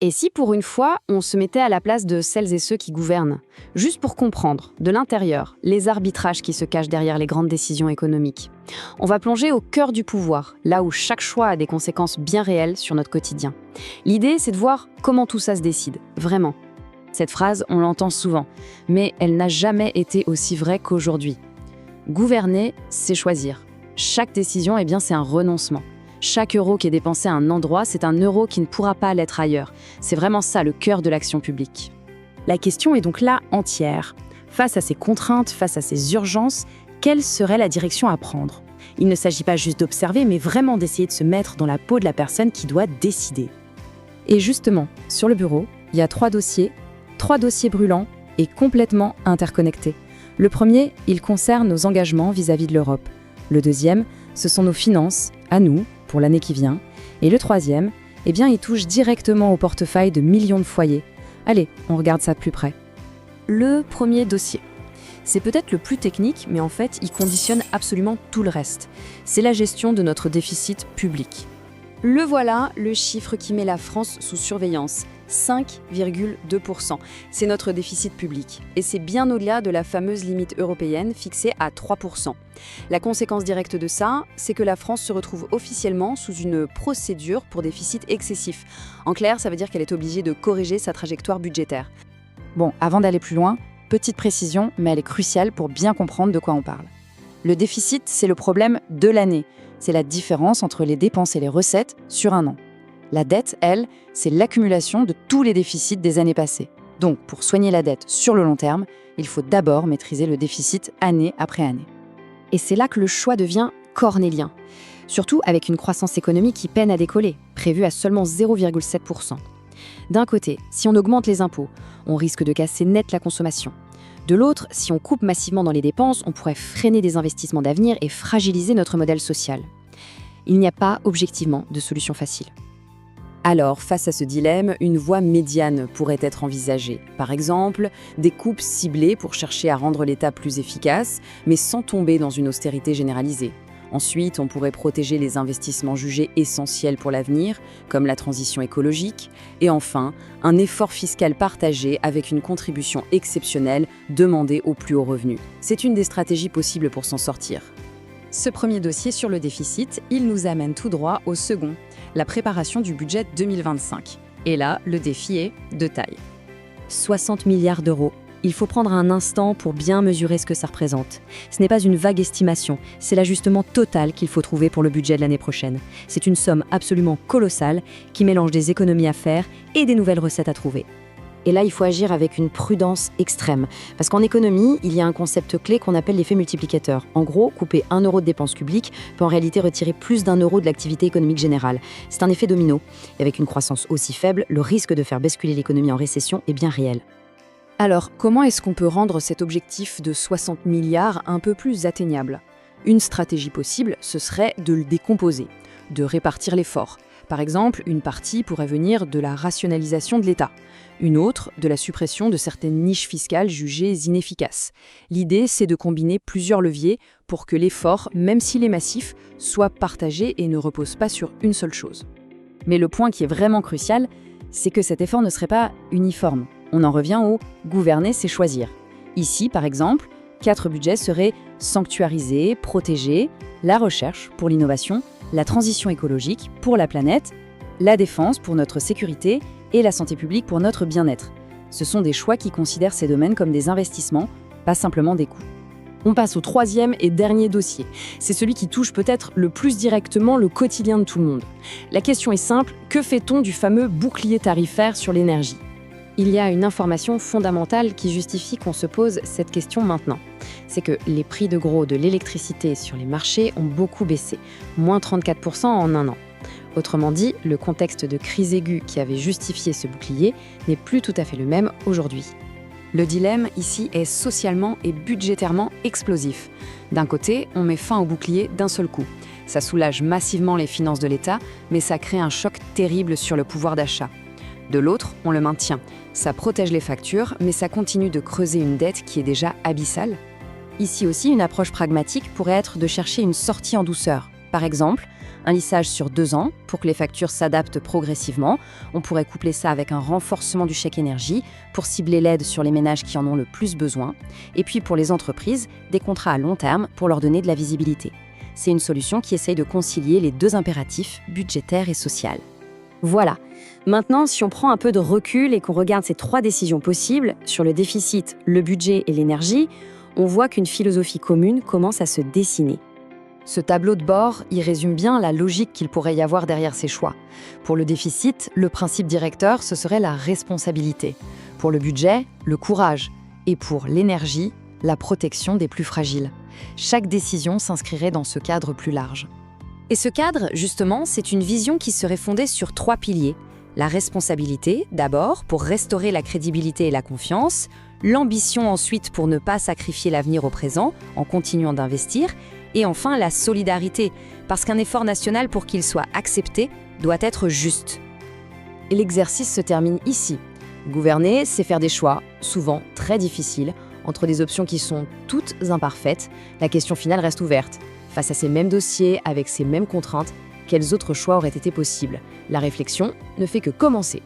Et si pour une fois, on se mettait à la place de celles et ceux qui gouvernent, juste pour comprendre, de l'intérieur, les arbitrages qui se cachent derrière les grandes décisions économiques? On va plonger au cœur du pouvoir, là où chaque choix a des conséquences bien réelles sur notre quotidien. L'idée, c'est de voir comment tout ça se décide, vraiment. Cette phrase, on l'entend souvent, mais elle n'a jamais été aussi vraie qu'aujourd'hui. Gouverner, c'est choisir. Chaque décision, c'est un renoncement. Chaque euro qui est dépensé à un endroit, c'est un euro qui ne pourra pas l'être ailleurs. C'est vraiment ça le cœur de l'action publique. La question est donc là entière. Face à ces contraintes, face à ces urgences, quelle serait la direction à prendre? Il ne s'agit pas juste d'observer, mais vraiment d'essayer de se mettre dans la peau de la personne qui doit décider. Et justement, sur le bureau, il y a 3 dossiers brûlants et complètement interconnectés. Le premier, il concerne nos engagements vis-à-vis de l'Europe. Le deuxième, ce sont nos finances, à nous, pour l'année qui vient. Et le troisième, il touche directement au portefeuille de millions de foyers. Allez, on regarde ça de plus près. Le premier dossier. C'est peut-être le plus technique, mais en fait, il conditionne absolument tout le reste. C'est la gestion de notre déficit public. Le voilà, le chiffre qui met la France sous surveillance. 5,2%. C'est notre déficit public. Et c'est bien au-delà de la fameuse limite européenne fixée à 3%. La conséquence directe de ça, c'est que la France se retrouve officiellement sous une procédure pour déficit excessif. En clair, ça veut dire qu'elle est obligée de corriger sa trajectoire budgétaire. Bon, avant d'aller plus loin, petite précision, mais elle est cruciale pour bien comprendre de quoi on parle. Le déficit, c'est le problème de l'année. C'est la différence entre les dépenses et les recettes sur un an. La dette, elle, c'est l'accumulation de tous les déficits des années passées. Donc, pour soigner la dette sur le long terme, il faut d'abord maîtriser le déficit année après année. Et c'est là que le choix devient cornélien. Surtout avec une croissance économique qui peine à décoller, prévue à seulement 0,7%. D'un côté, si on augmente les impôts, on risque de casser net la consommation. De l'autre, si on coupe massivement dans les dépenses, on pourrait freiner des investissements d'avenir et fragiliser notre modèle social. Il n'y a pas, objectivement, de solution facile. Alors, face à ce dilemme, une voie médiane pourrait être envisagée. Par exemple, des coupes ciblées pour chercher à rendre l'État plus efficace, mais sans tomber dans une austérité généralisée. Ensuite, on pourrait protéger les investissements jugés essentiels pour l'avenir, comme la transition écologique. Et enfin, un effort fiscal partagé avec une contribution exceptionnelle demandée aux plus hauts revenus. C'est une des stratégies possibles pour s'en sortir. Ce premier dossier sur le déficit, il nous amène tout droit au second, la préparation du budget 2025. Et là, le défi est de taille. 60 milliards d'euros. Il faut prendre un instant pour bien mesurer ce que ça représente. Ce n'est pas une vague estimation, c'est l'ajustement total qu'il faut trouver pour le budget de l'année prochaine. C'est une somme absolument colossale qui mélange des économies à faire et des nouvelles recettes à trouver. Et là, il faut agir avec une prudence extrême. Parce qu'en économie, il y a un concept clé qu'on appelle l'effet multiplicateur. En gros, couper 1 euro de dépenses publiques peut en réalité retirer plus d'1 euro de l'activité économique générale. C'est un effet domino. Et avec une croissance aussi faible, le risque de faire basculer l'économie en récession est bien réel. Alors, comment est-ce qu'on peut rendre cet objectif de 60 milliards un peu plus atteignable? Une stratégie possible, ce serait de le décomposer, de répartir l'effort. Par exemple, une partie pourrait venir de la rationalisation de l'État, une autre de la suppression de certaines niches fiscales jugées inefficaces. L'idée, c'est de combiner plusieurs leviers pour que l'effort, même s'il est massif, soit partagé et ne repose pas sur une seule chose. Mais le point qui est vraiment crucial, c'est que cet effort ne serait pas uniforme. On en revient au « gouverner, c'est choisir ». Ici, par exemple, 4 budgets seraient sanctuarisés, protégés, la recherche pour l'innovation, la transition écologique pour la planète, la défense pour notre sécurité et la santé publique pour notre bien-être. Ce sont des choix qui considèrent ces domaines comme des investissements, pas simplement des coûts. On passe au troisième et dernier dossier. C'est celui qui touche peut-être le plus directement le quotidien de tout le monde. La question est simple, que fait-on du fameux bouclier tarifaire sur l'énergie ? Il y a une information fondamentale qui justifie qu'on se pose cette question maintenant. C'est que les prix de gros de l'électricité sur les marchés ont beaucoup baissé, moins 34% en un an. Autrement dit, le contexte de crise aiguë qui avait justifié ce bouclier n'est plus tout à fait le même aujourd'hui. Le dilemme ici est socialement et budgétairement explosif. D'un côté, on met fin au bouclier d'un seul coup. Ça soulage massivement les finances de l'État, mais ça crée un choc terrible sur le pouvoir d'achat. De l'autre, on le maintient. Ça protège les factures, mais ça continue de creuser une dette qui est déjà abyssale. Ici aussi, une approche pragmatique pourrait être de chercher une sortie en douceur. Par exemple, un lissage sur 2 ans pour que les factures s'adaptent progressivement. On pourrait coupler ça avec un renforcement du chèque énergie pour cibler l'aide sur les ménages qui en ont le plus besoin. Et puis pour les entreprises, des contrats à long terme pour leur donner de la visibilité. C'est une solution qui essaye de concilier les 2 impératifs, budgétaire et social. Voilà. Maintenant, si on prend un peu de recul et qu'on regarde ces 3 décisions possibles, sur le déficit, le budget et l'énergie, on voit qu'une philosophie commune commence à se dessiner. Ce tableau de bord y résume bien la logique qu'il pourrait y avoir derrière ces choix. Pour le déficit, le principe directeur, ce serait la responsabilité. Pour le budget, le courage. Et pour l'énergie, la protection des plus fragiles. Chaque décision s'inscrirait dans ce cadre plus large. Et ce cadre, justement, c'est une vision qui serait fondée sur 3 piliers. La responsabilité, d'abord, pour restaurer la crédibilité et la confiance. L'ambition, ensuite, pour ne pas sacrifier l'avenir au présent, en continuant d'investir. Et enfin, la solidarité, parce qu'un effort national, pour qu'il soit accepté, doit être juste. Et l'exercice se termine ici. Gouverner, c'est faire des choix, souvent très difficiles, entre des options qui sont toutes imparfaites. La question finale reste ouverte. Face à ces mêmes dossiers, avec ces mêmes contraintes, quels autres choix auraient été possibles? La réflexion ne fait que commencer.